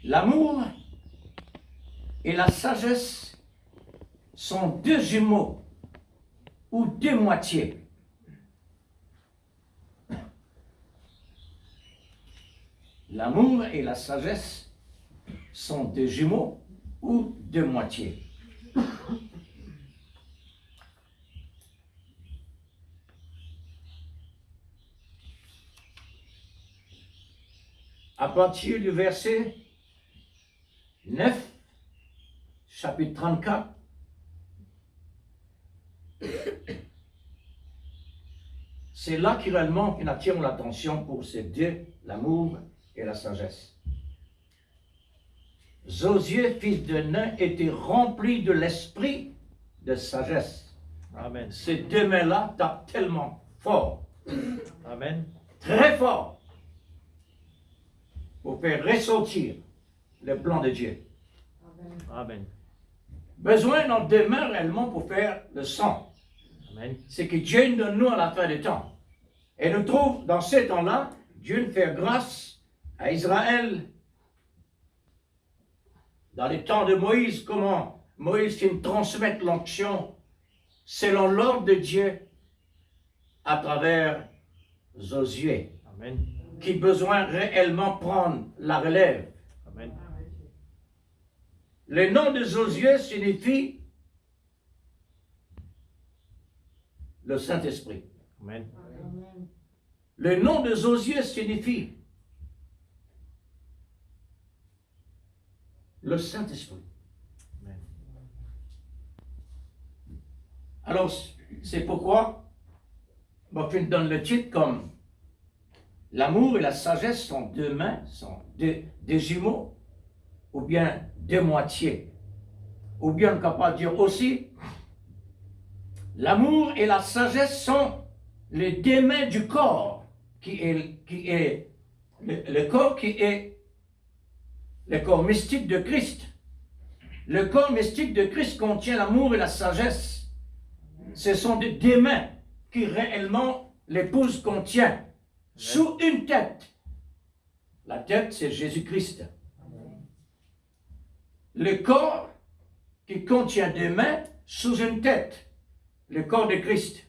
L'amour et la sagesse sont deux jumeaux ou deux moitiés. L'amour et la sagesse sont deux jumeaux ou deux moitiés. À partir du verset 9, chapitre 34, c'est là qui réellement attire l'attention pour ces deux, l'amour et la sagesse. Josué, fils de Nun, était rempli de l'esprit de sagesse. Amen. Ces deux mains-là tapent tellement fort, Amen. très fort, pour faire ressortir le plan de Dieu. Amen. Besoin dans deux mains réellement pour faire le sang. Amen. C'est que Dieu nous donne nous à la fin des temps. Et nous trouve dans ces temps-là, Dieu nous fait grâce à Israël. Dans les temps de Moïse, comment Moïse qui nous transmet l'onction selon l'ordre de Dieu à travers Josué, Amen. qui besoin réellement prendre la relève. Amen. Le nom de Josué signifie le Saint-Esprit. Amen. Le nom de Josué signifie le Saint-Esprit. Amen. Alors, c'est pourquoi je donne le titre comme l'amour et la sagesse sont deux mains, sont deux jumeaux, ou bien deux moitiés. Ou bien on est capable de dire aussi, l'amour et la sagesse sont les deux mains du corps, qui est le corps qui est le corps mystique de Christ. Le corps mystique de Christ contient l'amour et la sagesse. Ce sont des mains qui réellement l'épouse contient sous une tête. La tête, c'est Jésus-Christ. Le corps qui contient des mains sous une tête. Le corps de Christ.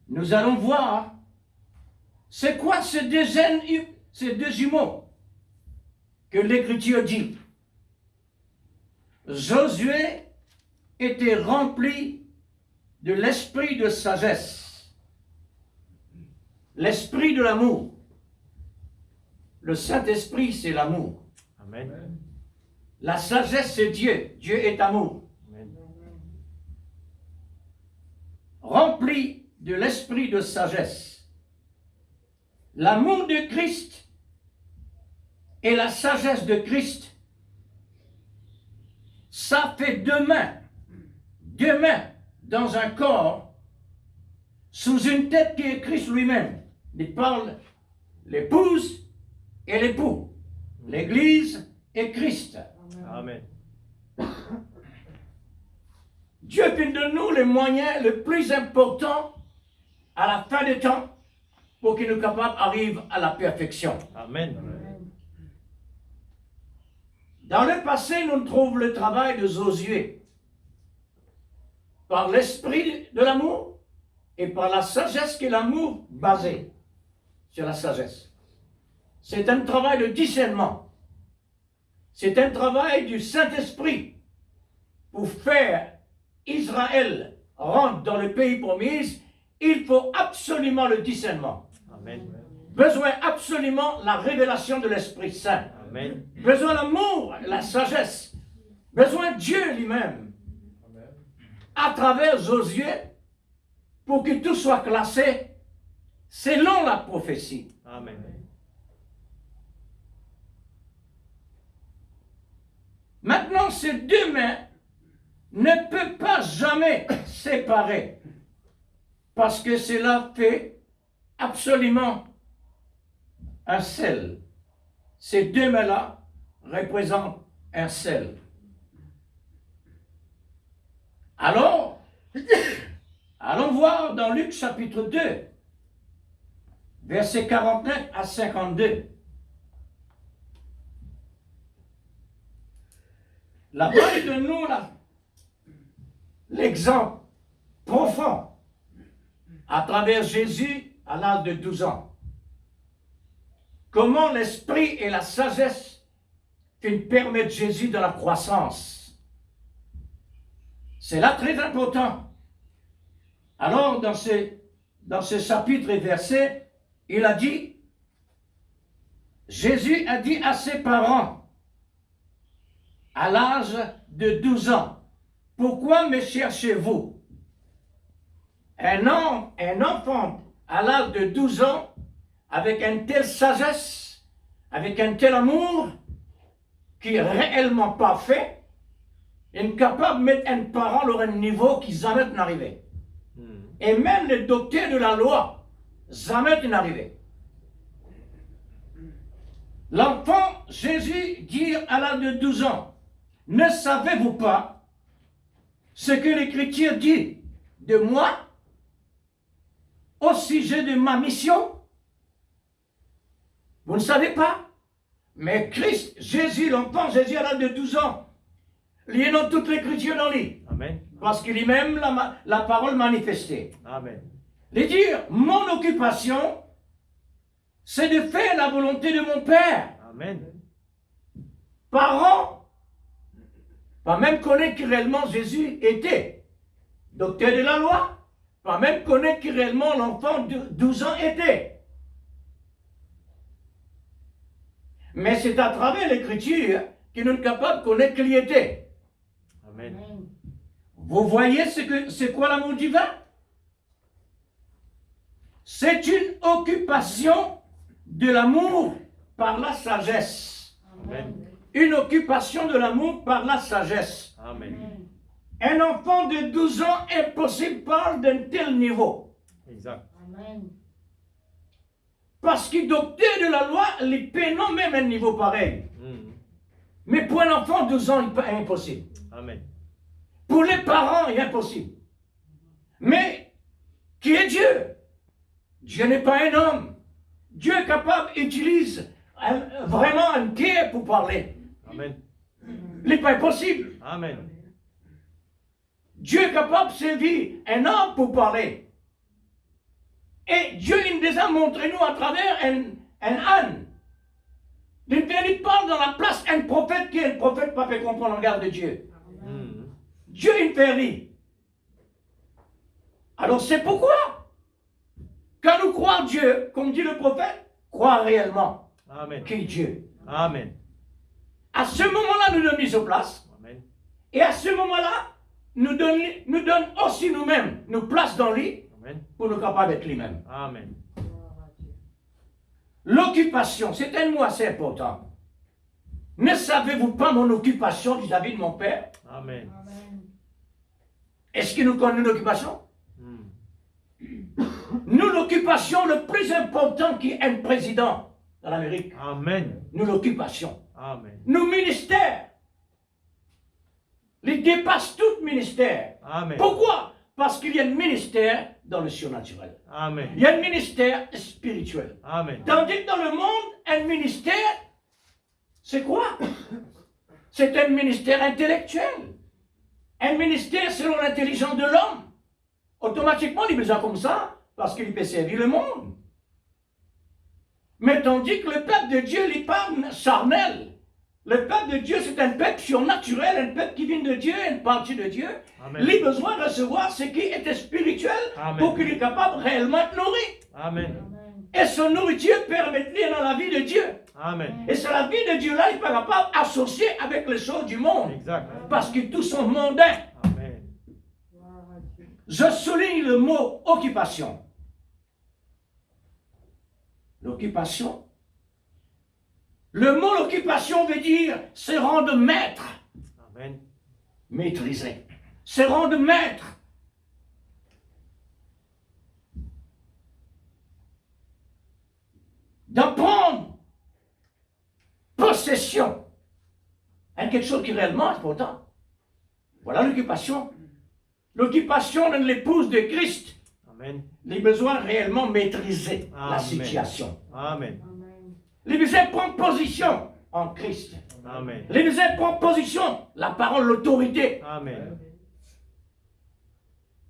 Nous allons voir, c'est quoi ces deux jumeaux que l'Écriture dit. Josué était rempli de l'esprit de sagesse, l'esprit de l'amour. Le Saint-Esprit, c'est l'amour. Amen. La sagesse, c'est Dieu. Dieu est amour. Amen. Rempli de l'esprit de sagesse. L'amour de Christ et la sagesse de Christ, ça fait deux mains dans un corps, sous une tête qui est Christ lui-même. Il parle l'épouse et l'époux, l'Église et Christ. Amen. Dieu donne nous les moyens les plus importants à la fin des temps pour qu'il nous capable arrive à la perfection. Amen. Dans le passé, nous trouvons le travail de Josué par l'esprit de l'amour et par la sagesse qui est l'amour basé sur la sagesse. C'est un travail de discernement. C'est un travail du Saint-Esprit pour faire Israël rentre dans le pays promis. Il faut absolument le discernement. Amen. Besoin absolument la révélation de l'Esprit Saint. Amen. Besoin l'amour, la sagesse. Besoin Dieu lui-même. À travers Josué, pour que tout soit classé selon la prophétie. Amen. Maintenant, ces deux mains ne peuvent pas jamais séparer. Parce que cela fait absolument un seul. Ces deux mains-là représentent un seul. Alors, Allons voir dans Luc chapitre 2, versets 49 à 52. Là-bas, il donne nous l'exemple profond à travers Jésus à l'âge de 12 ans. Comment l'esprit et la sagesse permettent Jésus de la croissance. C'est là très important. Alors, dans ce chapitre et verset, il a dit, Jésus a dit à ses parents, à l'âge de 12 ans, pourquoi me cherchez-vous? Un enfant à l'âge de 12 ans, avec une telle sagesse, avec un tel amour, qui est réellement parfait, est capable de mettre un parent à un niveau qui jamais n'arrivait. Et même le docteur de la loi, jamais n'arrivait. L'enfant, Jésus dit à l'âge de 12 ans, ne savez-vous pas ce que l'Écriture dit de moi au sujet de ma mission? Vous ne savez pas? Mais Christ, Jésus, l'enfant, Jésus à l'âge de 12 ans, il dans toute l'Écriture dans lui. Amen. Parce qu'il est même la parole manifestée. Amen. De dire, mon occupation, c'est de faire la volonté de mon Père. Amen. Parents, pas même connaître qui réellement Jésus était docteur de la loi, pas même connaître qui réellement l'enfant de 12 ans était. Mais c'est à travers l'Écriture que nous sommes capables de connaître qui il était. Amen. Vous voyez c'est quoi l'amour divin? C'est une occupation de l'amour par la sagesse. Amen. Une occupation de l'amour par la sagesse. Amen. Un enfant de 12 ans, impossible parle d'un tel niveau. Exact. Amen. Parce que docteur de la loi, les pénons même un niveau pareil. Mais pour un enfant de 12 ans, il est impossible. Amen. Pour les parents, il est impossible. Mais qui est Dieu? Dieu n'est pas un homme. Dieu est capable d'utiliser vraiment un cœur pour parler. Amen. Il n'est pas impossible. Amen. Dieu est capable de servir un homme pour parler. Et Dieu il nous a montré nous à travers un âne. Il parle dans la place un prophète qui est un prophète pas fait comprendre le regard de Dieu. Dieu il fait rire. Alors c'est pourquoi, quand nous croyons Dieu, comme dit le prophète, croire réellement Amen. qui est Dieu. Amen. À ce moment-là, nous donne mise en place. Amen. Et à ce moment-là, nous donne aussi nous-mêmes, nous place dans lui Amen. pour nous capables d'être lui-même. Amen. L'occupation, c'est un mot assez important. Ne savez-vous pas mon occupation vis-à-vis de mon Père? Amen. Amen. Est-ce qu'il nous connaît l'occupation? Nous, l'occupation le plus important qui est un président dans l'Amérique. Amen. Nous, l'occupation. Amen. Nos ministères, ils dépassent tout ministère. Amen. Pourquoi? Parce qu'il y a un ministère dans le surnaturel. Amen. Il y a un ministère spirituel. Amen. Tandis que dans le monde, un ministère, c'est quoi? C'est un ministère intellectuel. Un ministère selon l'intelligence de l'homme. Automatiquement, il est besoin comme ça, parce qu'il peut servir le monde. Mais tandis que le peuple de Dieu, il parle charnel. Le peuple de Dieu, c'est un peuple surnaturel, un peuple qui vient de Dieu, une partie de Dieu. Amen. Il a besoin de recevoir ce qui est spirituel Amen. pour qu'il est capable réellement de nourrir. Amen. Amen. Et son nourriture permet de lire dans la vie de Dieu. Amen. Et c'est la vie de Dieu là, il n'est pas capable d'associer avec les choses du monde. Exact. Parce que tous sont mondains. Amen. Gloire à Dieu. Je souligne le mot occupation. L'occupation. Le mot occupation veut dire se rendre maître, Amen. maîtriser. Se rendre maître. D'en prendre possession. Hein, quelque chose qui est réellement important. Voilà l'occupation. l'occupation de l'épouse de Christ, Amen. les besoins réellement maîtriser la Amen. situation. Amen. Amen. Les besoins prendre position en Christ. Amen. Les besoins prendre position, la parole, l'autorité, Amen.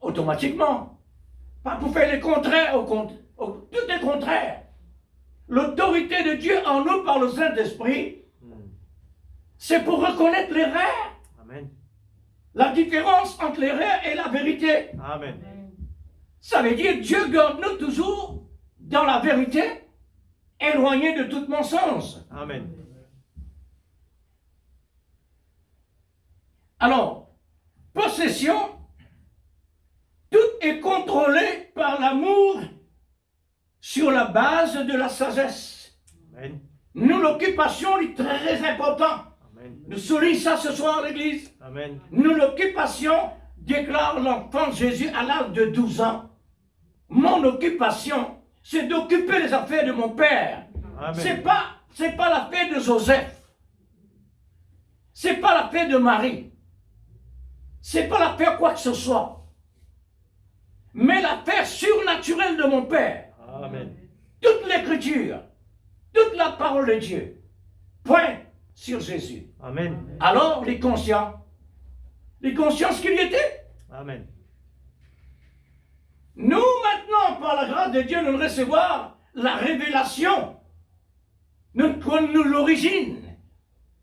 automatiquement. Pas pour faire le contraire, tout est contraire. L'autorité de Dieu en nous par le Saint-Esprit, c'est pour reconnaître l'erreur, Amen. la différence entre l'erreur et la vérité. Amen. Ça veut dire Dieu garde nous toujours dans la vérité, éloigné de tout mensonge. Amen. Alors, possession, tout est contrôlé par l'amour sur la base de la sagesse. Amen. Nous, l'occupation est très importante. Amen. Nous soulignons ça ce soir à l'église. Amen. Nous, l'occupation, déclare l'enfant Jésus à l'âge de 12 ans. Mon occupation, c'est d'occuper les affaires de mon père. Amen. C'est pas l'affaire de Joseph. C'est pas l'affaire de Marie. C'est pas l'affaire quoi que ce soit. Mais l'affaire surnaturelle de mon père. Amen. Toute l'écriture, toute la parole de Dieu pointe sur Jésus. Amen. Alors, les conscients ce qu'il y était. Amen. Nous, maintenant, par la grâce de Dieu, nous recevons la révélation. Nous connaissons l'origine.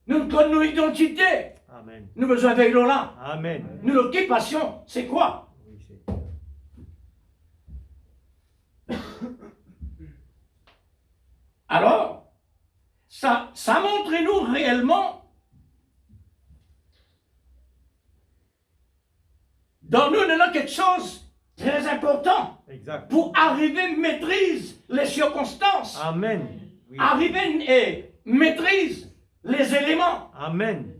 Nous connaissons l'identité. Amen. Nous besoin de là. Amen. Nous, l'occupation, c'est quoi? Oui, c'est- Alors, ça montre-nous réellement, dans nous, il y a quelque chose de très important Exact. pour arriver à maîtrise les circonstances, Amen. Oui. arriver et maîtrise les éléments, Amen.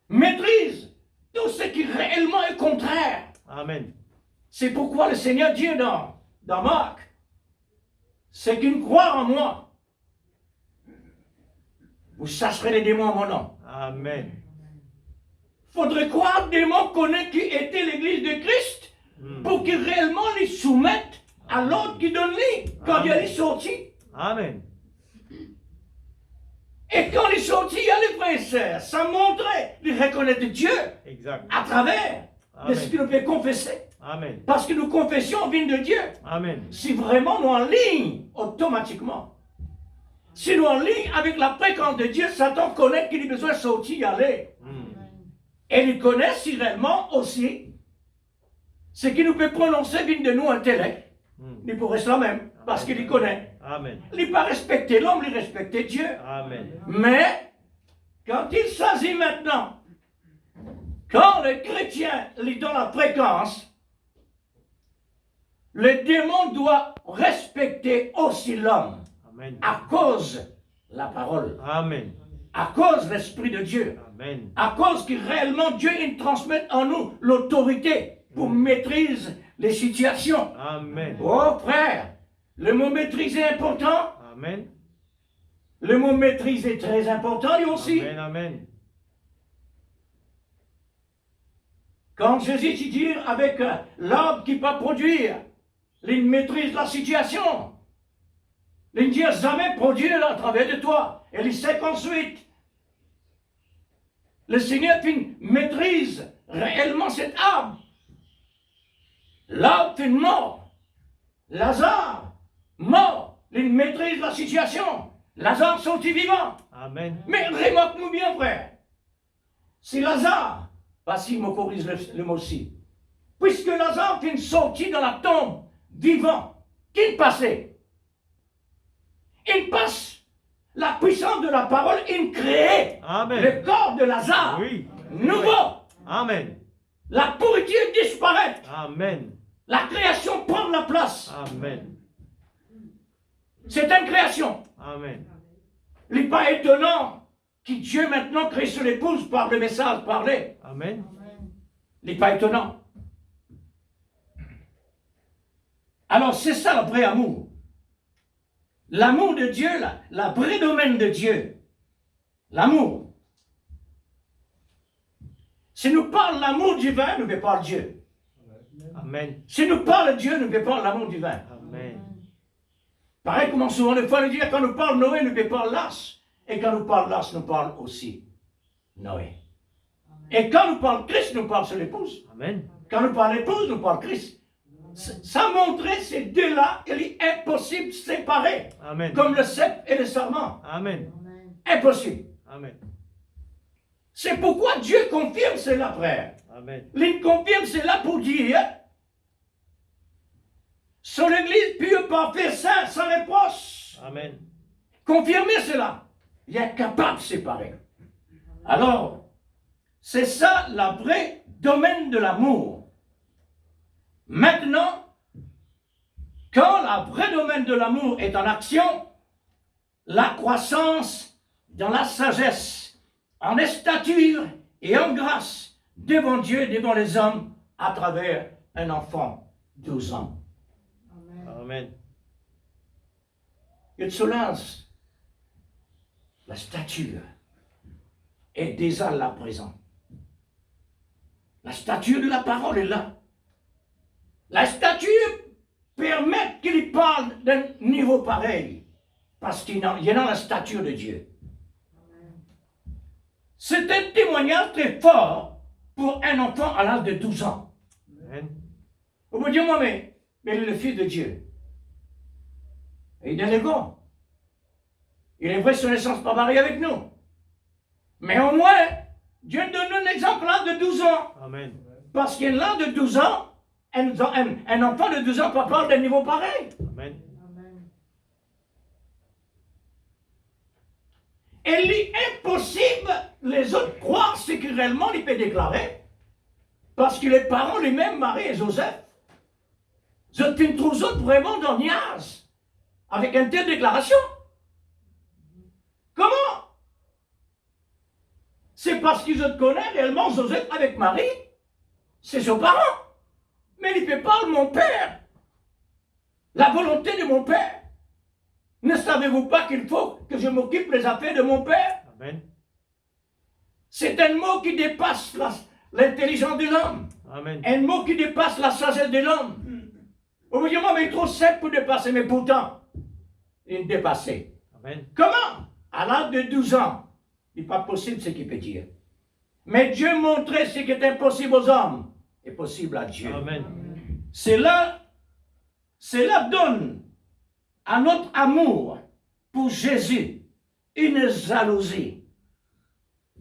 maîtrise tout ce qui réellement est contraire. Amen. C'est pourquoi le Seigneur dit dans Marc, c'est qu'une croire en moi, vous chasserez les démons en mon nom. Amen. Faudrait croire des démons connaissent qui était l'église de Christ pour qu'ils réellement les soumettent à l'ordre qui donne lui quand il est sorti. Amen. Et quand il est sorti, il y a les frères et sœurs. Ça montrait de reconnaître Dieu Exact. à travers de ce Amen. qu'il nous fait confesser. Amen. Parce que nous confessions viennent de Dieu. Amen. Si vraiment nous en ligne, automatiquement. Si nous en ligne avec la fréquence de Dieu, Satan connaît qu'il a besoin de sortir et aller. Et il connaît si réellement aussi ce qui nous peut prononcer vient de nous intellect. Il pourrait cela même, parce qu'il y connaît. Amen. Il n'est pas respecté l'homme, il respecte Dieu. Amen. Mais, quand il s'agit maintenant, quand le chrétien est dans la fréquence, le démon doit respecter aussi l'homme Amen. à cause de la parole, Amen. à cause de l'Esprit de Dieu, Amen. à cause que réellement Dieu il transmet en nous l'autorité pour maîtriser les situations. Amen. Oh frère, le mot maîtriser est important, Amen. le mot maîtrise est très important lui aussi. Amen. Amen. Quand Jésus dit avec l'arbre qui va produire, il maîtrise la situation. Il ne dit jamais produire à travers de toi. Et il sait qu'ensuite, le Seigneur maîtrise réellement cet arbre. L'arbre est mort. Lazare, mort. Il maîtrise la situation. Lazare sorti vivant. Amen. Mais remarque-nous bien, frère. C'est Lazare. Parce qu'il me corrige le mot-ci. Puisque Lazare est sorti dans la tombe, vivant, qu'il passait. Il passe la puissance de la parole, il crée Amen. le corps de Lazare. Oui. Nouveau. Amen. La pourriture disparaît. Amen. La création prend la place. Amen. C'est une création. Amen. Il n'est pas étonnant que Dieu maintenant crée sur l'épouse par le message parlé. Amen. Il n'est pas étonnant. Alors c'est ça le vrai amour. L'amour de Dieu, la vraie domaine de Dieu. L'amour. Si nous parlons l'amour divin, nous ne parlons Dieu. Amen. Si nous parle Dieu, nous peut parler l'amour divin. Amen. Pareil comme souvent les fois, nous disons, quand nous parle Noé, nous peut parler l'as. Et quand nous parle l'as, nous parle aussi Noé. Et quand nous parle Christ, nous parle sur l'épouse. Amen. Quand nous parle l'épouse, nous parle Christ. Ça montrait ces deux-là, il est impossible de séparer. Amen. Comme le cep et le sarment. Amen. Impossible. Amen. C'est pourquoi Dieu confirme cela, frère. Amen. Il confirme cela pour dire son Église pure, parfaite, sainte, sans reproche. Amen. Confirmez cela. Il est capable de séparer. Alors, c'est ça le vrai domaine de l'amour. Maintenant, quand le vrai domaine de l'amour est en action, la croissance dans la sagesse, en stature et en grâce devant Dieu, devant les hommes, à travers un enfant de 12 ans. Amen. Et de cela, la stature est déjà là présent. La stature de la parole est là. La stature permet qu'il parle d'un niveau pareil, parce qu'il y a dans la stature de Dieu. C'est un témoignage très fort pour un enfant à l'âge de 12 ans. Amen. Vous me dites, moi, mais il est le fils de Dieu. Et il est élégant. Il est vrai, son naissance pas marié avec nous. Mais au moins, Dieu donne un exemple là de 12 ans. Amen. Parce qu'un là de 12 ans, un enfant de 12 ans peut parler d'un niveau pareil. Amen. Et il est impossible les autres croire ce que réellement il peut déclarer. Parce que les parents lui-même, Marie et Joseph, je ne trouve vraiment dans Niaz avec une telle déclaration. Comment? C'est parce qu'ils se connaissent réellement Joseph avec Marie. C'est son parent. Mais il ne peut pas mon père. La volonté de mon père. Ne savez-vous pas qu'il faut que je m'occupe des affaires de mon père? Amen. C'est un mot qui dépasse l'intelligence de l'homme. Amen. Un mot qui dépasse la sagesse de l'homme. Vous me dites, moi, mais il est trop simple pour dépasser, mais pourtant, il est dépassé. Amen. Comment? À l'âge de 12 ans, il n'est pas possible ce qu'il peut dire. Mais Dieu montrait ce qui est impossible aux hommes est possible à Dieu. Amen. Cela donne à notre amour pour Jésus une jalousie.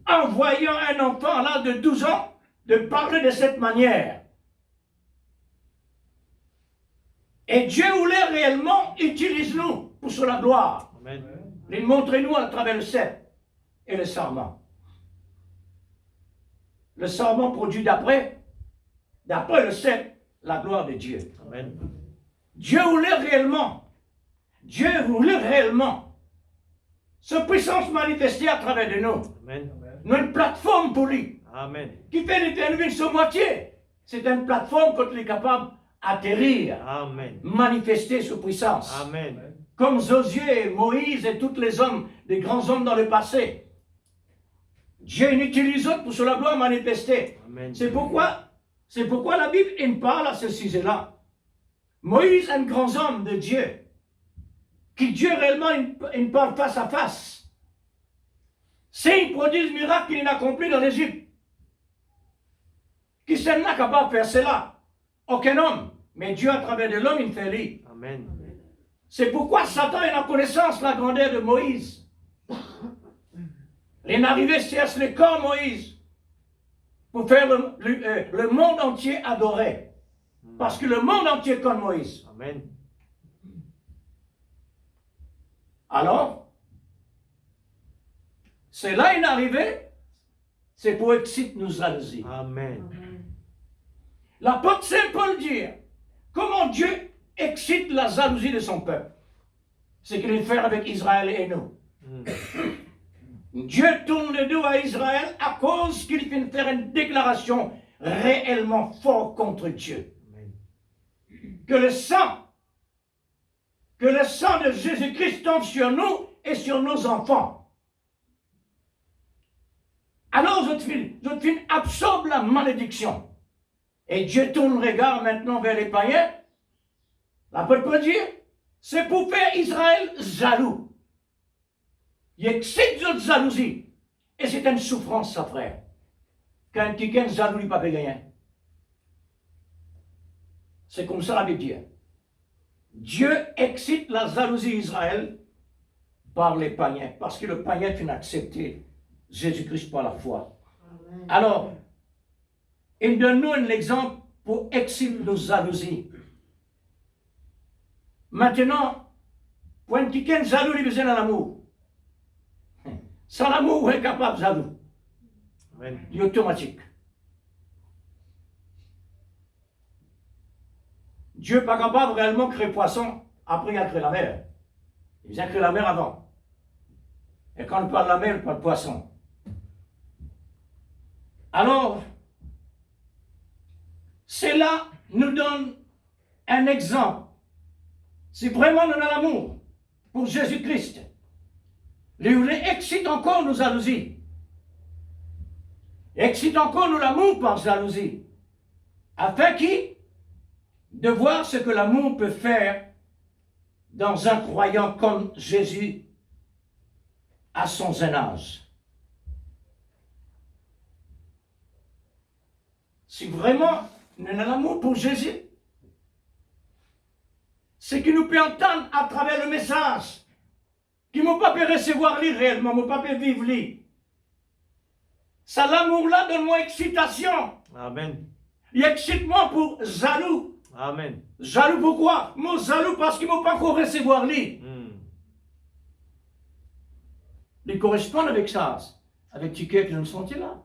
En voyant un enfant à l'âge de 12 ans de parler de cette manière. Et Dieu voulait réellement utiliser nous pour la gloire. Amen. Il montre-nous à travers le cep et le sarment. Le sarment produit d'après le cep, la gloire de Dieu. Amen. Dieu voulait réellement sa puissance manifestée à travers de nous. Amen. Nous une plateforme pour lui, Amen. qui fait l'éternité sur moitié. C'est une plateforme quand il est capable d'atterrir, Amen. manifester sa puissance. Amen. Comme Josué, Moïse et tous les hommes, les grands hommes dans le passé. Dieu utilise eux pour la gloire manifestée. Amen. C'est pourquoi la Bible il parle à ce sujet-là. Moïse, un grand homme de Dieu, qui Dieu réellement il parle face à face. C'est un prodige miracle qu'il a accompli dans l'Égypte. Qui seul n'est capable de faire cela? Aucun homme. Mais Dieu, à travers de l'homme, il fait lui. Amen. C'est pourquoi Satan a connaissance de la grandeur de Moïse. Il est arrivé chercher le corps de Moïse pour faire le monde entier adorer. Parce que le monde entier connaît Moïse. Amen. Alors, c'est là il est arrivé, c'est pour exciter nos jalousies. Amen. L'apôtre Saint Paul dit, comment Dieu excite la jalousie de son peuple? C'est qu'il est fait avec Israël et nous. Dieu tourne le dos à Israël à cause qu'il vient faire une déclaration réellement forte contre Dieu. Amen. Que le sang de Jésus-Christ tombe sur nous et sur nos enfants. Alors je te absorbe la malédiction. Et Dieu tourne le regard maintenant vers les païens. L'apôtre peut dire, c'est pour faire Israël jaloux. Il excite de jalousie. Et c'est une souffrance, ça, frère. Quand quelqu'un est jaloux, il ne peut pas gagner. C'est comme ça la Bible dit. Dieu excite la jalousie d'Israël par les païens, parce que le païen n'a accepté Jésus-Christ par la foi. Amen. Alors, il donne-nous un exemple pour exciter nos jalousies. Maintenant, pour un quelqu'un jaloux, il a besoin de l'amour. Sans l'amour, il est capable de jaloux. Amen. Il est automatique. Dieu n'est pas capable réellement de créer poisson, après il a créé la mer. Il a créé la mer avant. Et quand on parle de la mer, on parle de poisson. Alors, cela nous donne un exemple. Si vraiment nous avons l'amour pour Jésus-Christ, il excite encore nos jalousies. Excite encore nous l'amour par jalousie. Afin de voir ce que l'amour peut faire dans un croyant comme Jésus à son jeune âge. Si vraiment nous avons l'amour pour Jésus, c'est qu'il nous peut entendre à travers le message, qu'il ne pas pu recevoir lui réellement, ne pas pu vivre lui. Ça, l'amour-là, donne-moi excitation. Amen. Il excite moi pour jaloux. Amen. Jaloux pourquoi? Moi jaloux parce qu'il ne m'a pas encore recevoir lui. Il correspond avec ça, avec Ticket qui nous sentit là.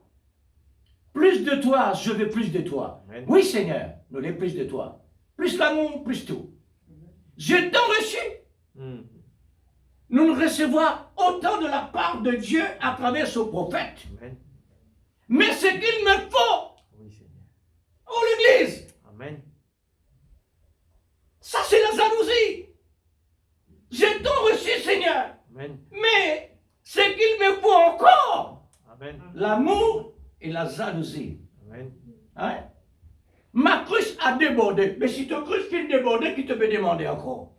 Plus de toi, je veux plus de toi. Amen. Oui Seigneur, nous voulons plus de toi. Plus l'amour, plus tout. J'ai tant reçu. Nous nous recevons autant de la part de Dieu à travers son prophète. Amen. Mais ce qu'il me faut, Oui, Seigneur. oh l'Église, Amen. ça c'est la jalousie. J'ai tant reçu Seigneur, Amen. mais ce qu'il me faut encore, Amen. l'amour et la jalousie. Amen. Hein? Ma cruche a débordé, mais si ta cruche qui débordé, qui te peut demander encore?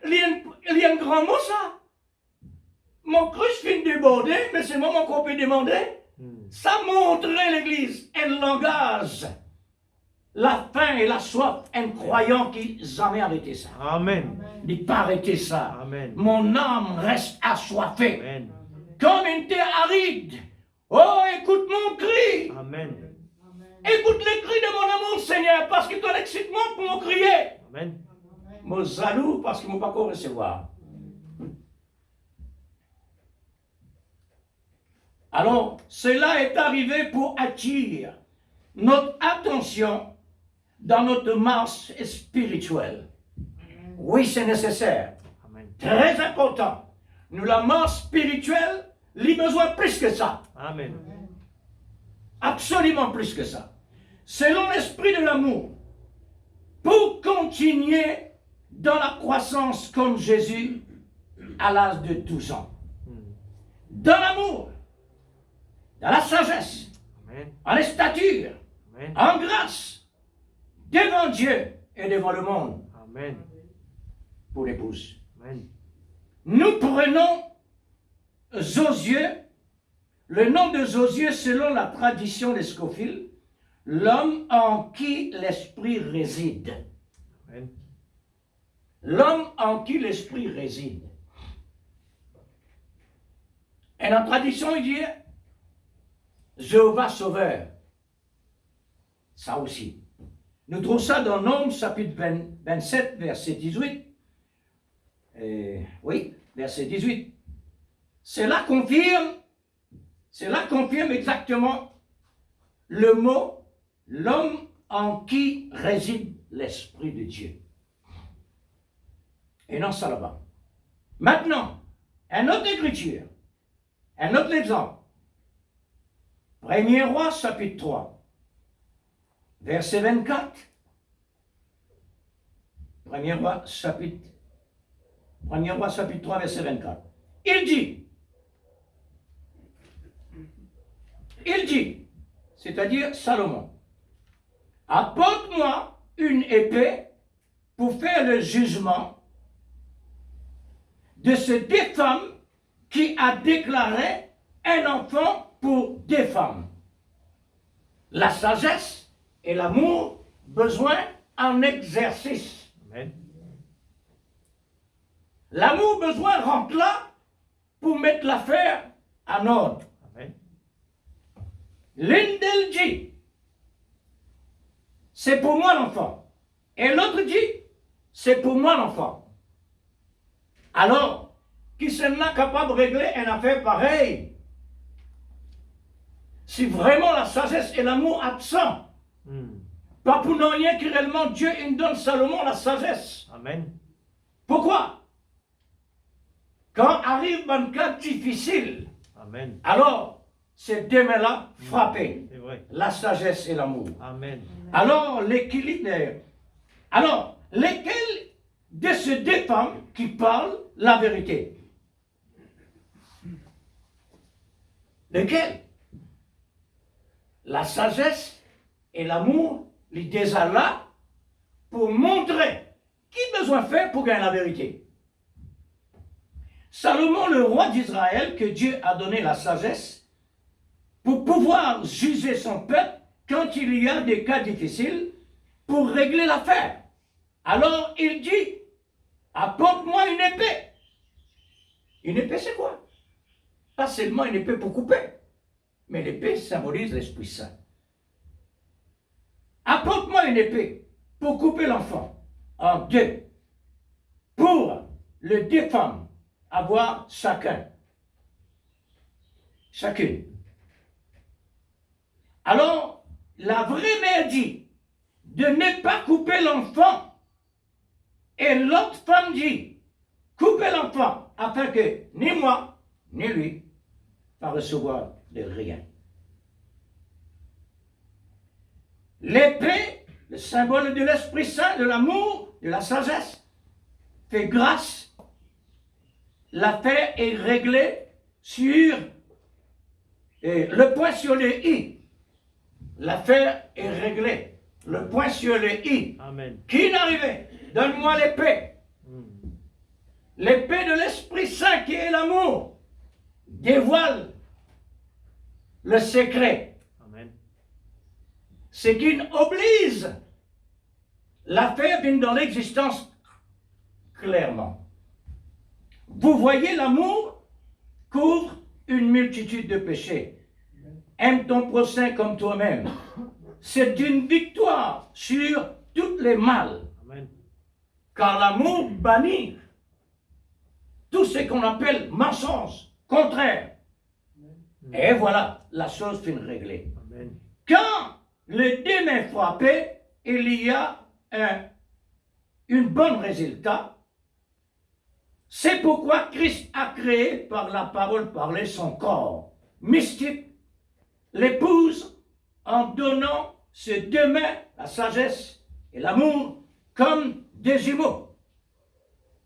Il y a un grand mot ça. Mon cruche finit déborder, mais c'est moi qu'on peut demander. Ça montrait l'Église un langage, la faim et la soif, un croyant qui n'a jamais arrêté ça. Amen. Il n'a pas arrêté ça. Amen. Mon âme reste assoiffée. Amen. Comme une terre aride. Oh, écoute mon cri. Amen. Écoute les cris de mon amour, Seigneur, parce qu'il donne excitement pour me crier. Amen. Mon jaloux, parce qu'il ne m'a pas encore recevoir. Alors, cela est arrivé pour attirer notre attention dans notre marche spirituelle. Oui, c'est nécessaire. Amen. Très important. Nous, la marche spirituelle, il a besoin plus que ça. Amen. Absolument plus que ça. Selon l'esprit de l'amour, pour continuer dans la croissance comme Jésus à l'âge de 12 ans. Dans l'amour, dans la sagesse, Amen. en la stature, Amen. en grâce, devant Dieu et devant le monde, Amen. pour l'épouse. Amen. Nous prenons Josieu, le nom de Josieu selon la tradition des Scofield, l'homme en qui l'esprit réside. Amen. L'homme en qui l'esprit réside. Et la tradition, il dit Jéhovah Sauveur. Ça aussi. Nous trouvons ça dans Nombres chapitre 27, verset 18. Oui, verset 18. Cela confirme exactement le mot l'homme en qui réside l'Esprit de Dieu. Et non ça là-bas. Maintenant, un autre écriture, un autre exemple. 1er Roi, chapitre 3, verset 24. 1er Roi, chapitre 3, verset 24. Il dit, c'est-à-dire Salomon, apporte-moi une épée pour faire le jugement de ces 2 femmes qui a déclaré un enfant pour 2 femmes. La sagesse et l'amour, besoin en exercice. Amen. L'amour, besoin rentre là pour mettre l'affaire en ordre. Amen. L'une d'elles dit, c'est pour moi l'enfant. Et l'autre dit, c'est pour moi l'enfant. Alors, qui serait capable de régler une affaire pareille? Si vraiment la sagesse et l'amour absent, pas pour ne rien que réellement Dieu il donne Salomon la sagesse. Amen. Pourquoi? Quand arrive un cas difficile, Amen. alors ces 2 mains-là frappées, C'est vrai. la sagesse et l'amour. Amen. Alors l'équilibre. Alors, lesquelles de ces 2 femmes qui parlent la vérité? Lesquelles? La sagesse et l'amour, les 2 là pour montrer qui besoin faire pour gagner la vérité. Salomon, le roi d'Israël, que Dieu a donné la sagesse pour pouvoir juger son peuple quand il y a des cas difficiles pour régler l'affaire. Alors il dit, apporte-moi une épée. Une épée c'est quoi? Pas seulement une épée pour couper, mais l'épée symbolise l'Esprit Saint. Apporte-moi une épée pour couper l'enfant en 2, pour les 2 femmes avoir chacune. Alors, la vraie mère dit de ne pas couper l'enfant, et l'autre femme dit, coupez l'enfant, afin que ni moi, ni lui, ne recevoir de rien. L'épée, le symbole de l'Esprit Saint, de l'amour, de la sagesse, fait grâce. L'affaire est réglée sur le point sur le i. L'affaire est réglée. Le point sur le i. Amen. Qui n'arrivait? Donne-moi l'épée. L'épée de l'Esprit Saint qui est l'amour dévoile le secret. Amen. Ce qui oblige l'affaire vient dans l'existence clairement. Vous voyez, l'amour couvre une multitude de péchés. Aime ton prochain comme toi-même. C'est une victoire sur tous les mal. Amen. Car l'amour bannit tout ce qu'on appelle mensonge, contraire. Et voilà, la chose finit réglée. Amen. Quand le démon est frappé, il y a un bon résultat. C'est pourquoi Christ a créé par la parole parlée son corps mystique, l'épouse, en donnant ses 2 mains, la sagesse et l'amour, comme des jumeaux,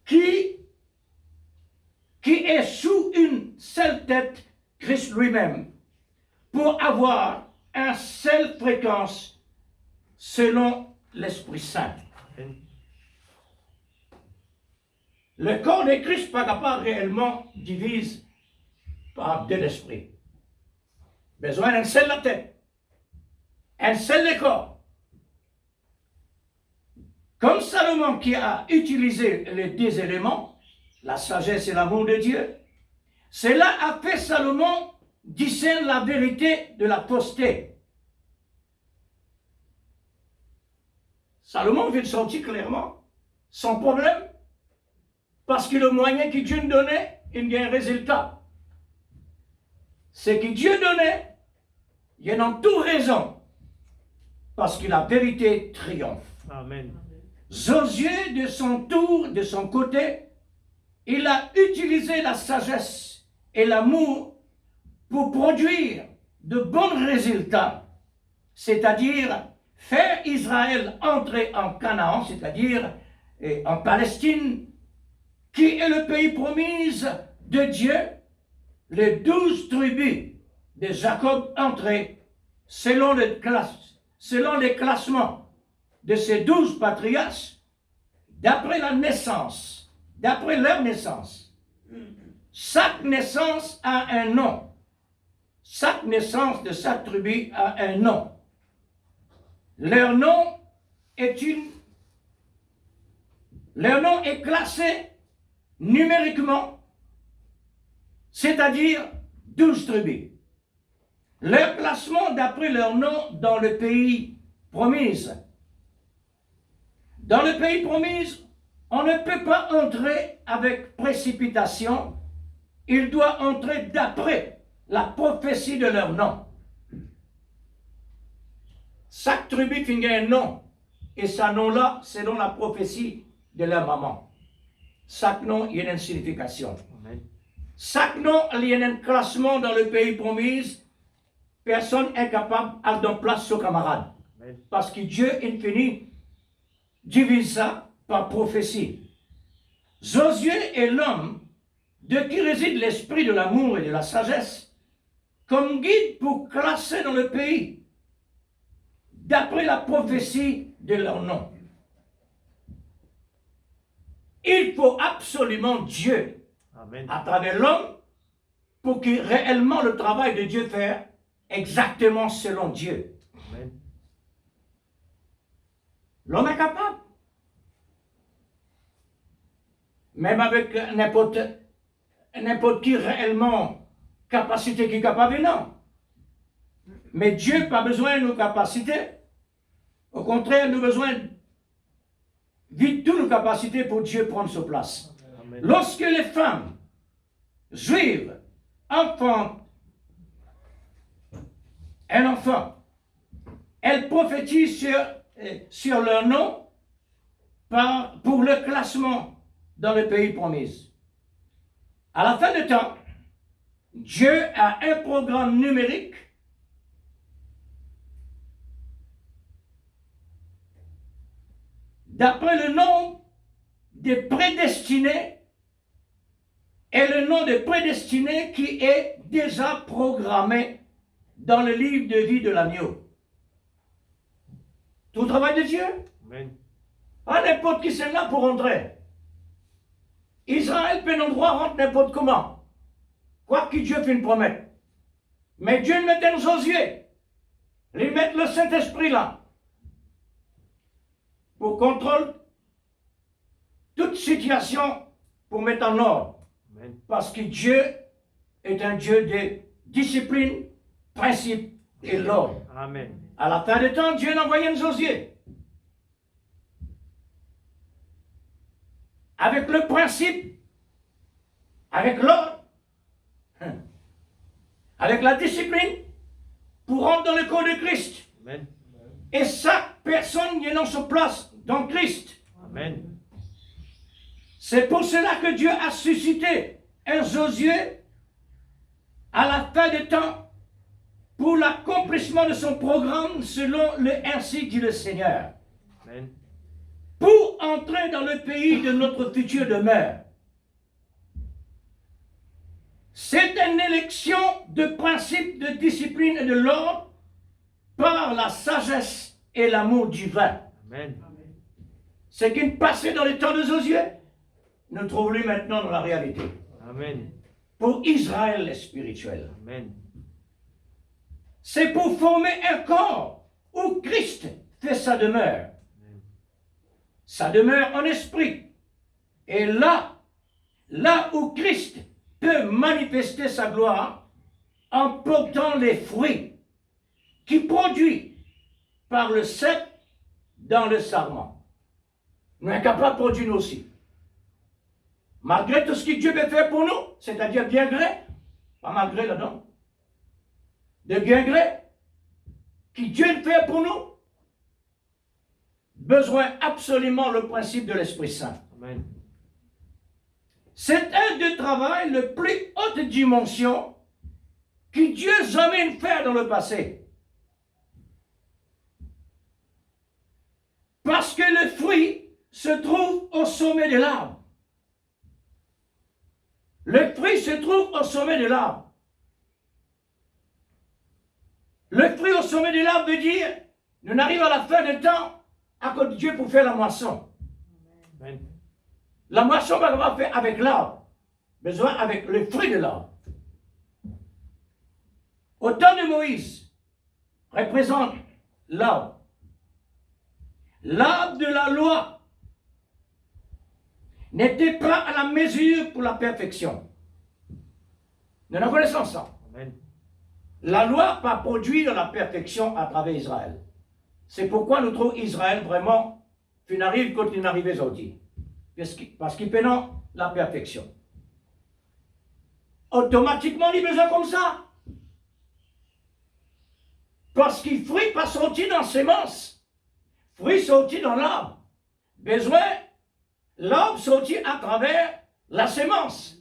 qui est sous une seule tête, Christ lui-même, pour avoir une seule fréquence selon l'Esprit Saint. Amen. Le corps de Christ, pas réellement divise par 2 esprits. Besoin d'un seul la tête, un seul le corps. Comme Salomon qui a utilisé les 2 éléments, la sagesse et l'amour de Dieu, cela a fait Salomon discerne la vérité de la fausseté. Salomon veut sortir clairement son problème, parce que le moyen que Dieu nous donnait, il y a un résultat. Ce que Dieu donnait, il y a dans tout raison, parce que la vérité triomphe. Amen. Josué, de son tour, de son côté, il a utilisé la sagesse et l'amour pour produire de bons résultats, c'est-à-dire faire Israël entrer en Canaan, c'est-à-dire en Palestine, qui est le pays promis de Dieu, les 12 tribus de Jacob entrées selon selon les classements de ces 12 patriarches, d'après la naissance, d'après leur naissance. Chaque naissance a un nom. Chaque naissance de chaque tribu a un nom. Leur nom est classé numériquement, c'est-à-dire 12 tribus. Leur classement d'après leur nom dans le pays promis. Dans le pays promis, on ne peut pas entrer avec précipitation. Il doit entrer d'après la prophétie de leur nom. Chaque tribu finit un nom, et ce nom-là, c'est dans la prophétie de leur maman. Chaque nom, il y a une signification. Amen. Chaque nom, il y a un classement dans le pays promis. Personne n'est capable de donner place aux camarades. Amen. Parce que Dieu infini divise ça par prophétie. Josué est l'homme de qui réside l'esprit de l'amour et de la sagesse comme guide pour classer dans le pays d'après la prophétie de leur nom. Il faut absolument Dieu Amen. à travers l'homme pour que réellement le travail de Dieu faire exactement selon Dieu. Amen. L'homme est capable. Même avec n'importe qui réellement capacité qui est capable, non. Mais Dieu n'a pas besoin de nos capacités. Au contraire, nous avons besoin de toutes nos capacités pour Dieu prendre sa place. Amen. Lorsque les femmes juives enfantent un enfant, elles prophétisent sur leur nom pour le classement dans le pays promis. À la fin du temps, Dieu a un programme numérique d'après le nom des prédestinés et le nom des prédestinés qui est déjà programmé dans le livre de vie de l'agneau. Tout le travail de Dieu. Amen. Pas n'importe qui c'est là pour entrer. Israël peut non droit rentrer n'importe comment. Quoi que Dieu fait une promesse. Mais Dieu le met dans Josué. Il met le Saint-Esprit là. Pour contrôler toute situation pour mettre en ordre. Amen. Parce que Dieu est un Dieu de discipline, principe et l'ordre. Amen. À la fin du temps, Dieu a envoyé un Josué. Avec le principe, avec l'ordre, avec la discipline, pour rentrer dans le corps de Christ. Amen. Et chaque personne est dans sa place dans Christ. Amen. C'est pour cela que Dieu a suscité un Josué à la fin des temps pour l'accomplissement de son programme selon le ainsi dit le Seigneur. Amen. Pour entrer dans le pays de notre future demeure. C'est une élection de principe, de discipline et de l'ordre par la sagesse et l'amour divin. Amen. Ce qui passait dans les temps de Josué, nous trouvons maintenant dans la réalité. Amen. Pour Israël spirituel. Amen. C'est pour former un corps où Christ fait sa demeure. Sa demeure en esprit. Et là où Christ peut manifester sa gloire en portant les fruits qui produit par le cep dans le sarment. Nous sommes capables de produire nous aussi. Malgré tout ce que Dieu peut faire pour nous, c'est-à-dire bien gré, pas malgré là-dedans, de bien gré, que Dieu fait pour nous, besoin absolument le principe de l'Esprit Saint. Amen. C'est un de travail le plus haute dimension que Dieu jamais fait dans le passé. Parce que le fruit se trouve au sommet de l'arbre. Le fruit se trouve au sommet de l'arbre. Le fruit au sommet de l'arbre veut dire Nous arrivons à la fin du temps à cause de Dieu pour faire la moisson. Amen. La moisson va avoir fait avec l'arbre. Besoin avec le fruit de l'arbre. Au temps de Moïse, représente l'arbre. L'arbre de la loi n'était pas à la mesure pour la perfection. Nous en connaissons ça. Amen. La loi va produire la perfection à travers Israël. C'est pourquoi nous trouvons Israël vraiment, il n'arrive quand il n'arrive aujourd'hui. Parce qu'il pénètre la perfection. Automatiquement, il a besoin comme ça. Parce qu'il fruit pas sorti dans sémence. Fruit sorti dans l'arbre. Besoin, l'arbre sorti à travers la sémence.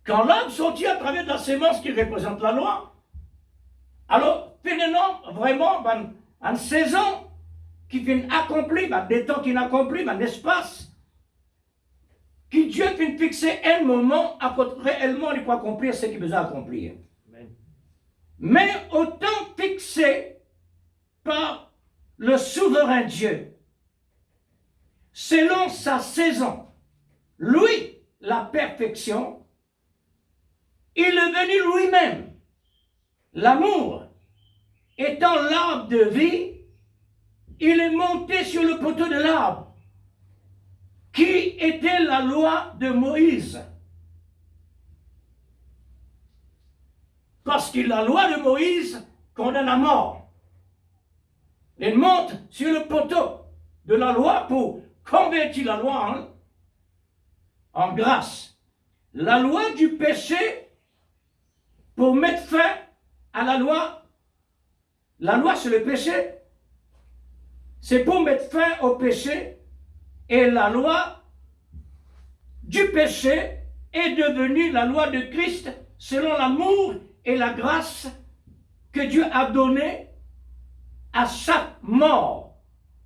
Quand l'arbre sortit à travers la sémence qui représente la loi, alors, finalement, vraiment, en saison qui vient accomplir, des temps qui n'accomplissent, un espace, que Dieu vient fixer un moment à quoi réellement il faut accomplir ce qu'il a besoin d'accomplir. Amen. Mais au temps fixé par le souverain Dieu, selon sa saison, lui, la perfection, il est venu lui-même. L'amour étant l'arbre de vie, il est monté sur le poteau de l'arbre, qui était la loi de Moïse. Parce que la loi de Moïse condamne à mort. Il monte sur le poteau de la loi pour convertir la loi en grâce. La loi du péché pour mettre fin à la loi. La loi sur le péché, c'est pour mettre fin au péché, et la loi du péché est devenue la loi de Christ selon l'amour et la grâce que Dieu a donné à chaque mort.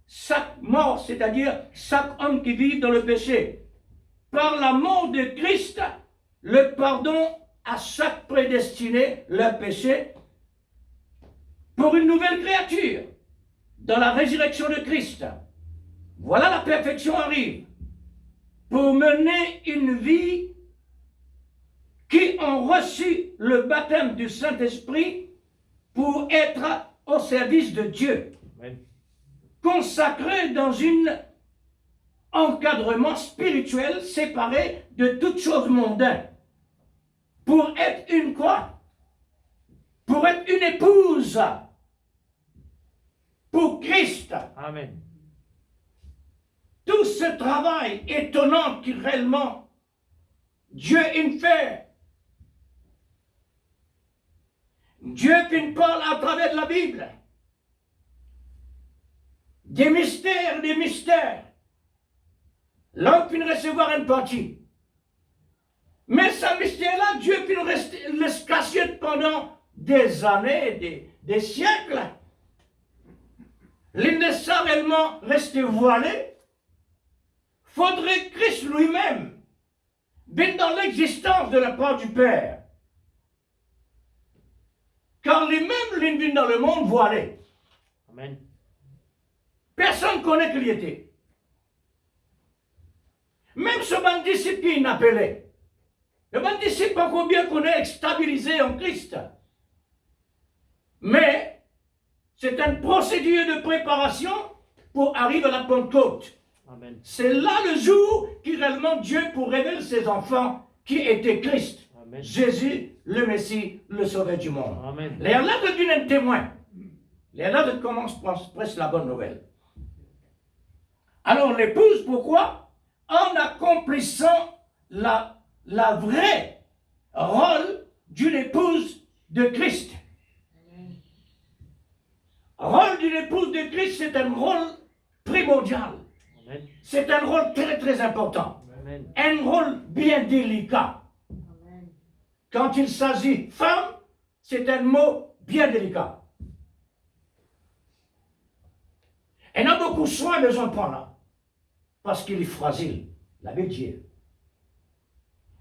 Chaque mort, c'est-à-dire chaque homme qui vit dans le péché. Par la mort de Christ, le pardon à chaque prédestiné, leur péché, pour une nouvelle créature, dans la résurrection de Christ. Voilà, la perfection arrive, pour mener une vie qui ont reçu le baptême du Saint-Esprit pour être au service de Dieu, Amen. consacrés dans un encadrement spirituel séparé de toutes choses mondaines, pour être une quoi? Pour être une épouse pour Christ. Amen. Tout ce travail étonnant qui réellement Dieu in fait. Dieu qui parle à travers de la Bible. Des mystères. L'homme peut recevoir une partie. Mais ce mystère-là, Dieu peut le cacher pendant des années, des siècles. Il ne sait réellement rester voilé. Faudrait que Christ lui-même vienne dans l'existence de la part du Père. Car lui-même, il vient dans le monde voilé. Amen. Personne ne connaît qui il était. Même ce bon disciple qui appelé. Le bon disciple, pas combien qu'on est stabilisé en Christ. Mais c'est une procédure de préparation pour arriver à la Pentecôte. Amen. C'est là le jour qui réellement Dieu pour révéler ses enfants qui étaient Christ. Amen. Jésus, le Messie, le Sauveur du monde. Amen. Les là devient un témoin. Les là de commence presque la bonne nouvelle. Alors l'épouse, pourquoi? En accomplissant la vraie rôle d'une épouse de Christ. Rôle d'une épouse de Christ, c'est un rôle primordial. Amen. C'est un rôle très très important. Amen. Un rôle bien délicat. Amen. Quand il s'agit femme, c'est un mot bien délicat. Elle a beaucoup soin de son prendre là, parce qu'il est fragile, la vie de Dieu.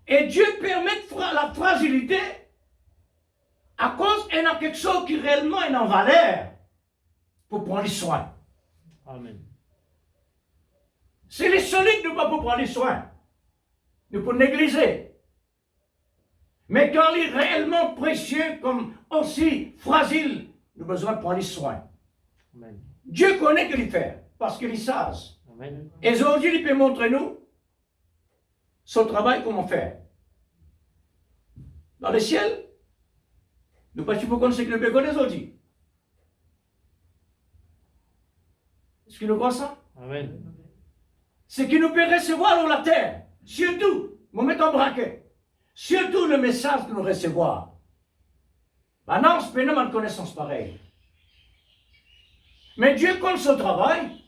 Et Dieu permet la fragilité à cause il y a quelque chose qui réellement est en valeur pour prendre soin. Amen. C'est les solides nous pas pour prendre soin. Nous pour négliger. Mais quand il est réellement précieux comme aussi fragile, nous avons besoin de prendre soin. Amen. Dieu connaît que lui faire, parce qu'il est sage. Amen. Et aujourd'hui, il peut montrer nous son travail, comment faire. Dans le ciel, nous ne pouvons pas connaître ce que nous pouvons connaître aujourd'hui. Est-ce que nous croyons ça? Amen. Ce que nous pouvons recevoir dans la terre, surtout, nous mettons en braquet, surtout le message que nous recevons. Maintenant, on peut pas une connaissance pareille. Mais Dieu compte son travail.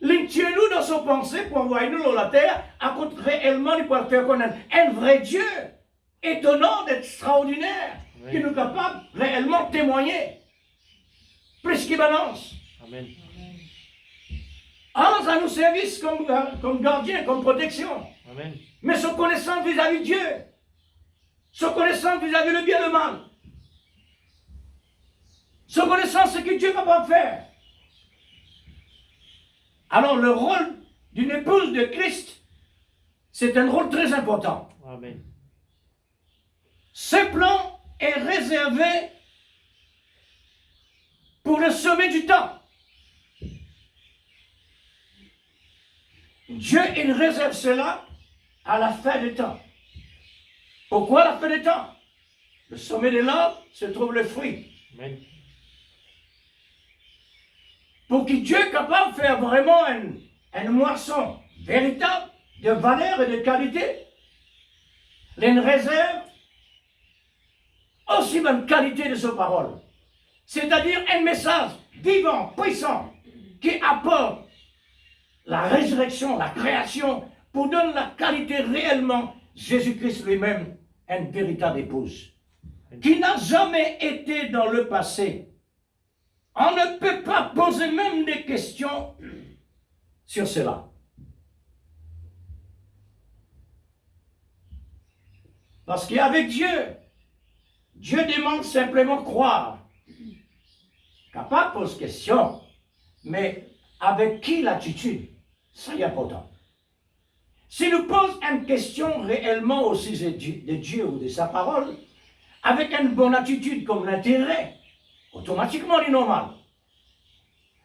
Il tient nous dans son pensée pour envoyer nous dans la terre, à contre réellement, il peut faire connaître un vrai Dieu, étonnant, extraordinaire, qui nous est capable réellement de témoigner. Plus qu'il balance. Amen. Alors, ça nous service comme gardien, comme protection. Amen. Mais son connaissance vis-à-vis de Dieu, son connaissance vis-à-vis le bien et le mal, son connaissance ce que Dieu va pas faire. Alors le rôle d'une épouse de Christ, c'est un rôle très important. Amen. Ce plan est réservé pour le sommet du temps. Dieu, il réserve cela à la fin des temps. Pourquoi la fin des temps? Le sommet de l'arbre se trouve le fruit. Amen. Pour que Dieu est capable de faire vraiment une moisson véritable de valeur et de qualité, il y a une réserve aussi bonne qualité de sa parole. C'est-à-dire un message vivant, puissant, qui apporte la résurrection, la création, pour donner la qualité réellement, Jésus-Christ lui-même, une véritable épouse, qui n'a jamais été dans le passé. On ne peut pas poser même des questions sur cela. Parce qu'avec Dieu, Dieu demande simplement de croire. Capable pose question, mais avec qui l'attitude? Ça y est important. Si nous posons une question réellement au sujet de Dieu ou de sa parole, avec une bonne attitude comme l'intérêt, automatiquement il est normal.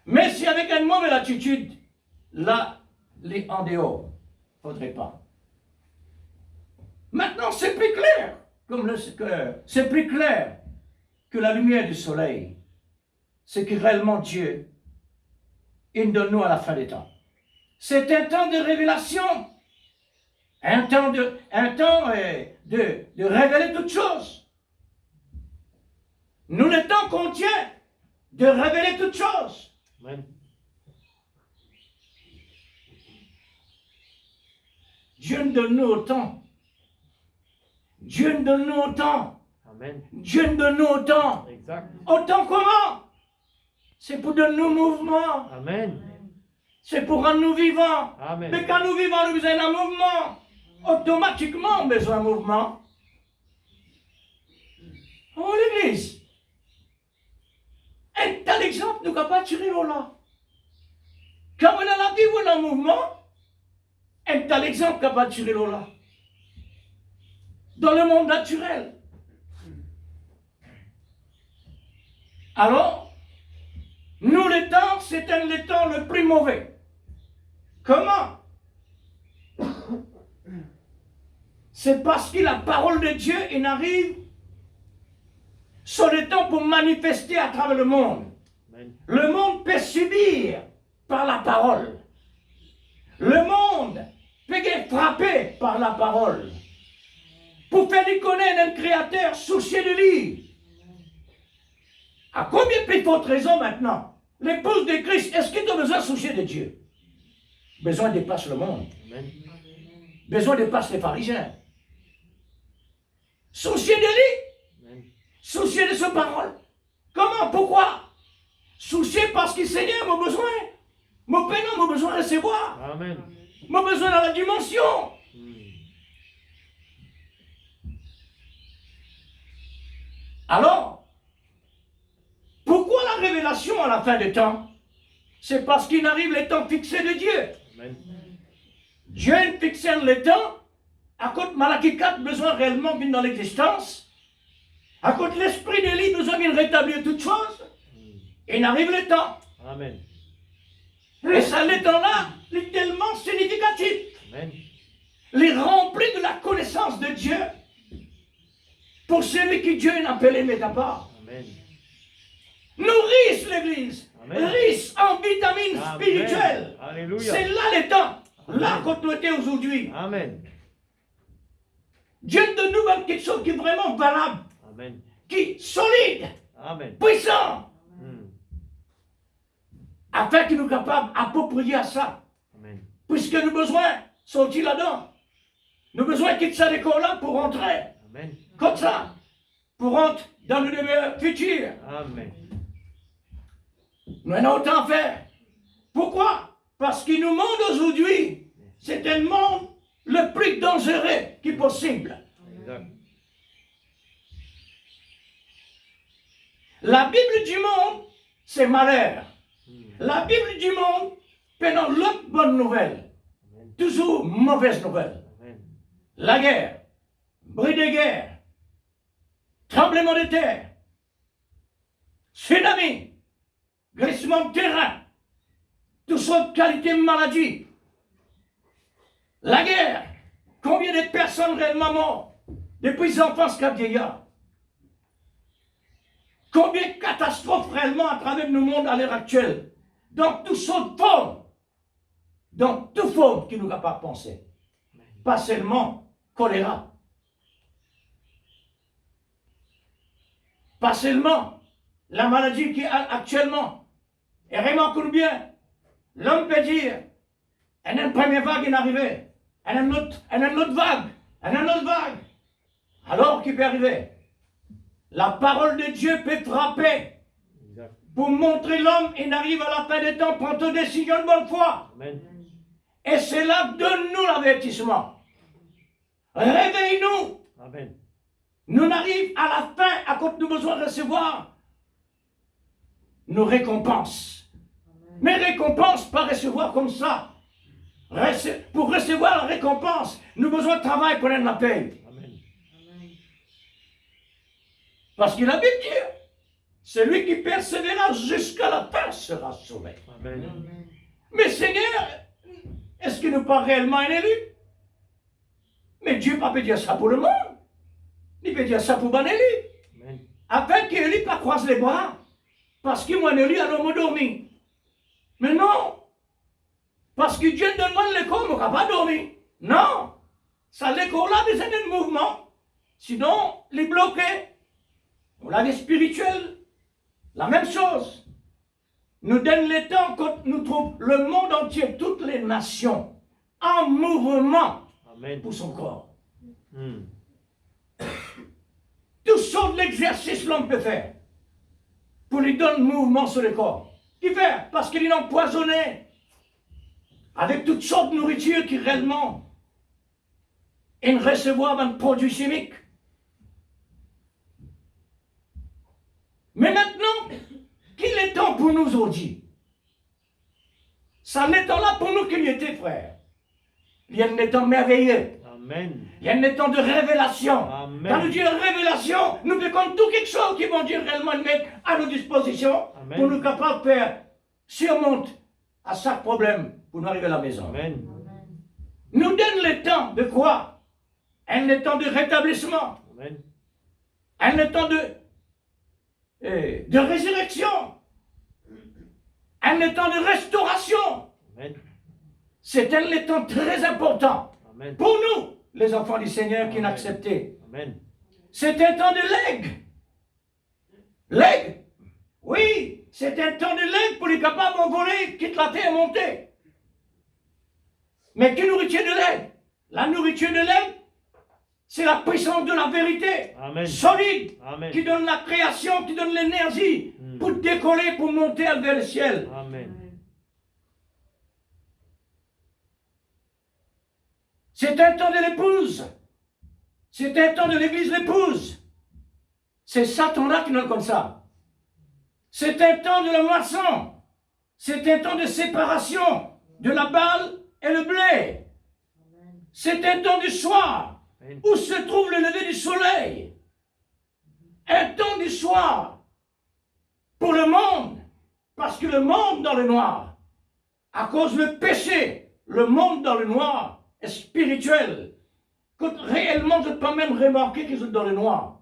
Mais si avec une mauvaise attitude, là, il est en dehors. Il ne faudrait pas. Maintenant, c'est plus clair, c'est plus clair que la lumière du soleil. C'est que réellement Dieu, il donne nous à la fin des temps. C'est un temps de révélation, un temps de révéler toutes choses. Nous, le temps qu'on tient de révéler toutes choses. Amen. Dieu nous donne nous autant. Dieu nous donne nous autant. Amen. Dieu nous donne nous autant. Exact. Autant comment? C'est pour donner nous mouvement. Amen. C'est pour rendre nous vivants. Amen. Mais quand nous vivons, nous besoin d'un mouvement. Automatiquement, on a besoin d'un mouvement. Oh, l'église. Un tel exemple, nous ne pouvons pas tirer là. Quand on a la vie, on a un mouvement, un tel exemple ne peut pas tirer là. Dans le monde naturel. Alors, nous, le temps, c'est le temps le plus mauvais. Comment? C'est parce que la parole de Dieu, il arrive sur le temps pour manifester à travers le monde. Amen. Le monde peut subir par la parole. Le monde peut être frappé par la parole. Pour faire lui connaître un créateur soucieux de lui. À combien de votre raison maintenant? L'épouse de Christ, est-ce qu'il a besoin de soucier de Dieu? Besoin dépasse le monde. Amen. Besoin dépasse les pharisiens. Soucier de lui. Amen. Soucier de sa parole. Comment? Pourquoi? Soucier parce que Seigneur m'a besoin. Mon Père m'a besoin de recevoir. Amen. M'a besoin dans la dimension. Alors, révélation à la fin des temps, c'est parce qu'il arrive les temps fixés de Dieu. Amen. Dieu fixe les temps, à cause de Malachie 4, besoin réellement de venir dans l'existence, à cause de l'esprit d'Élie, besoin de rétablir toutes choses, et il arrive le temps. Amen. Et ça, les temps-là, est tellement significatif. Amen. Les remplis de la connaissance de Dieu, pour celui qui Dieu n'a appelé mis à part. Amen. Nourrissent l'Église, Amen. riche en vitamines Amen. spirituelles. Alléluia. C'est là les temps, là Amen. qu'on était aujourd'hui. Amen. Dieu de nous quelque chose qui est vraiment valable, Amen. qui est solide, Amen. puissant, Hmm. afin qu'il nous capable d'approprier à ça. Amen. Puisque nous avons besoin de sortir là-dedans. Nous avons besoin de quitter cette école-là pour rentrer, Amen. comme ça, pour rentrer dans le demeure futur. Amen. Nous en avons autant à faire. Pourquoi? Parce qu'il nous montre aujourd'hui, c'est un monde le plus dangereux qui est possible. Exact. La Bible du monde, c'est malheur. Hmm. La Bible du monde, pendant l'autre bonne nouvelle, Amen. toujours mauvaise nouvelle. Amen. La guerre, bruit de guerre, tremblement de terre, tsunami, glissement de terrain, toutes sortes de qualités de maladies. La guerre, combien de personnes réellement mortes, depuis les enfants jusqu'à vieillards. Combien de catastrophes réellement à travers le monde à l'heure actuelle, dans toutes sortes de formes, dans toute forme qui nous a pas pensé. Pas seulement choléra, pas seulement la maladie qui est actuellement, et vraiment combien l'homme peut dire, elle a une première vague qui est arrivée, elle a une autre vague, elle a une autre vague. Alors qu'il peut arriver, la parole de Dieu peut frapper Exact. pour montrer l'homme, il arrive à la fin des temps, prend une décision de bonne foi. Amen. Et c'est là, donne-nous l'avertissement. Réveille-nous. Amen. Nous n'arrivons à la fin, à cause de nous besoin de recevoir nos récompenses. Mais récompenses, pas recevoir comme ça. Pour recevoir la récompense, nous avons besoin de travail pour donner la paix. Amen. Parce qu'il a dit Dieu, celui qui persévérera jusqu'à la fin sera sauvé. Amen. Mais Seigneur, est-ce qu'il n'est pas réellement un élu? Mais Dieu ne peut pas dire ça pour le monde. Il peut dire ça pour un élu. Amen. Afin qu'il ne pas croise les bras. Parce que moi, un élu, alors moi dormi. Mais non. Parce que Dieu ne demande l'école, on ne va pas dormir. Non. Ça, l'école-là, c'est un mouvement. Sinon, les bloqués. On a des spirituels. La même chose. Nous donne le temps quand nous trouvons le monde entier, toutes les nations, en mouvement Amen. pour son corps. Hmm. Tout sortes d'exercices l'homme peut faire pour lui donner mouvement sur le corps. Il fait parce qu'il est empoisonné avec toutes sortes de nourriture qui réellement ils recevoir un produit chimique. Mais maintenant, qu'il est temps pour nous aujourd'hui? Ça n'est temps là pour nous qu'il y était, frère. Il y a un temps merveilleux. Amen. Il y a un temps de révélation. Amen. Quand nous disons révélation, nous faisons tout quelque chose qui vont dire réellement mettre à nos dispositions Amen. pour nous capables de faire surmonter à chaque problème pour nous arriver à la maison. Amen. Nous donne le temps de quoi? Un temps de rétablissement. Amen. Un temps de résurrection. Un temps de restauration. Amen. C'est un temps très important Amen. pour nous, les enfants du Seigneur qui Amen. l'accepté. Amen. C'est un temps de legs. Legs? Oui, c'est un temps de legs pour les capables d'envoler, quitte la terre monter. Mais quelle nourriture de legs? La nourriture de legs, c'est la puissance de la vérité. Amen. Solide, Amen. qui donne la création, qui donne l'énergie pour décoller, pour monter vers le ciel. Amen. C'est un temps de l'épouse. C'est un temps de l'église l'épouse. C'est Satan là qui donne comme ça. C'est un temps de la moisson. C'est un temps de séparation de la balle et le blé. C'est un temps du soir Amen. où se trouve le lever du soleil. Un temps du soir pour le monde, parce que le monde dans le noir, à cause du péché, le monde dans le noir est spirituel. Que réellement, je ne peux pas même remarquer qu'ils sont dans le noir.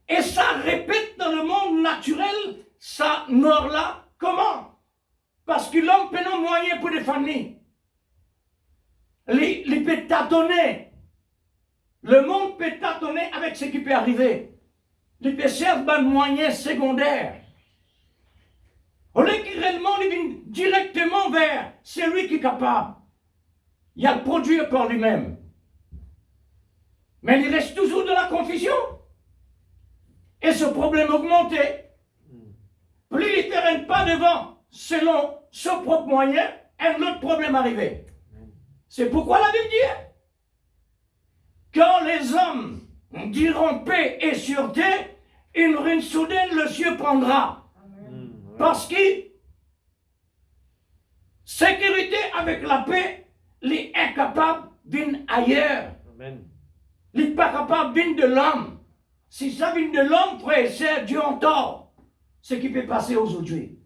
Et ça répète dans le monde naturel, ça noir-là, comment? Parce que l'homme peut non moyen pour défendre. Il peut tâtonner. Le monde peut tâtonner avec ce qui peut arriver. Il peut servir un moyen secondaire. Au lieu qu'il réellement il vient directement vers celui qui est capable. Il y a le produit par lui-même. Mais il reste toujours dans la confusion. Et ce problème augmenté. Plus il ne terraine pas devant, selon son propre moyen, un autre problème arrivé. C'est pourquoi la Bible dit, quand les hommes diront paix et sûreté, une ruine soudaine le ciel prendra. Parce que sécurité avec la paix, les incapables viennent ailleurs. Amen. Les pas capables viennent de l'homme. Si ça vient de l'homme, frère et sœur, Dieu en tort ce qui peut passer aujourd'hui.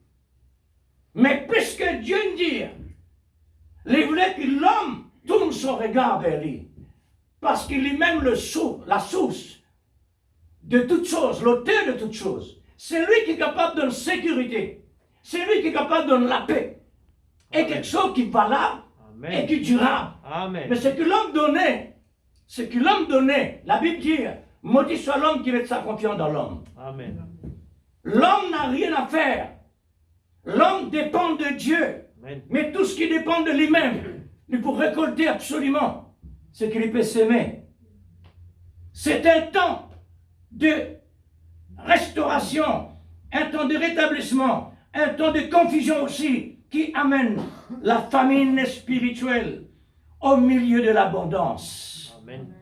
Mais puisque Dieu dit, il voulait que l'homme tourne son regard vers lui. Parce qu'il est même la source de toutes choses, l'auteur de toutes choses. C'est lui qui est capable de donner sécurité. C'est lui qui est capable de donner la paix. Et Amen. quelque chose qui est valable Amen. et qui est durable. Amen. Mais ce que l'homme donnait, la Bible dit, maudit soit l'homme qui met sa confiance dans l'homme. Amen. L'homme n'a rien à faire. L'homme dépend de Dieu. Amen. Mais tout ce qui dépend de lui-même, il peut récolter absolument ce qu'il peut s'aimer. C'est un temps de restauration, un temps de rétablissement, un temps de confusion aussi, qui amène la famine spirituelle au milieu de l'abondance. Amen.